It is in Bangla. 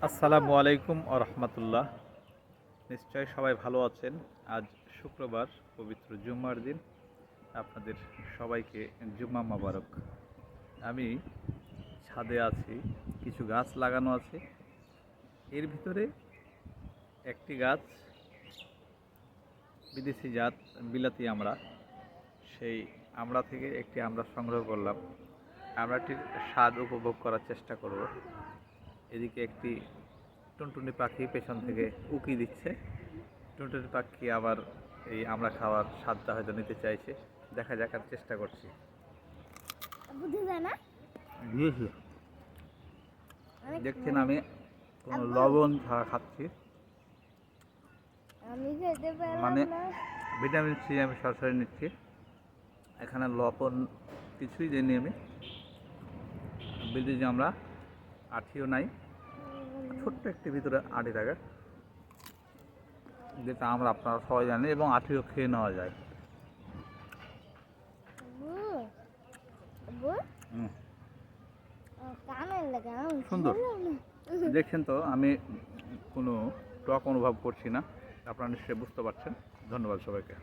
আসসালামু আলাইকুম ও রহমতুল্লাহ। নিশ্চয় সবাই ভালো আছেন। আজ শুক্রবার, পবিত্র জুম্মার দিন। আপনাদের সবাইকে জুম্মা মোবারক। আমি ছাদে আছি, কিছু গাছ লাগানো আছে। এর ভিতরে একটি গাছ বিদেশি জাত বিলাতি আমড়া। সেই আমড়া থেকে একটি আমড়া সংগ্রহ করলাম। আমড়াটির স্বাদ উপভোগ করার চেষ্টা করব। এদিকে একটি টুনটুনি পাখি পেছন থেকে উকি দিচ্ছে। টুনটুনি পাখি আবার এই আমরা খাওয়ার স্বাদটা হয়তো নিতে চাইছে। দেখা যাক, আর চেষ্টা করছি। দেখছেন আমি কোনো লবণ ছাড়া খাচ্ছি, মানে ভিটামিন সি আমি সরাসরি নিচ্ছি। এখানে লবণ কিছুই দিইনি আমি। বিদেশি আমরা আঠিও নাই, ছোট্ট একটি ভিতরে আঠি থাকে, যেটা আমরা আপনারা সবাই জানি, এবং আঠিও খেয়ে নেওয়া যায়। সুন্দর। দেখছেন তো, আমি কোনো টক অনুভব করছি না। আপনারা নিশ্চয়ই বুঝতে পারছেন। ধন্যবাদ সবাইকে।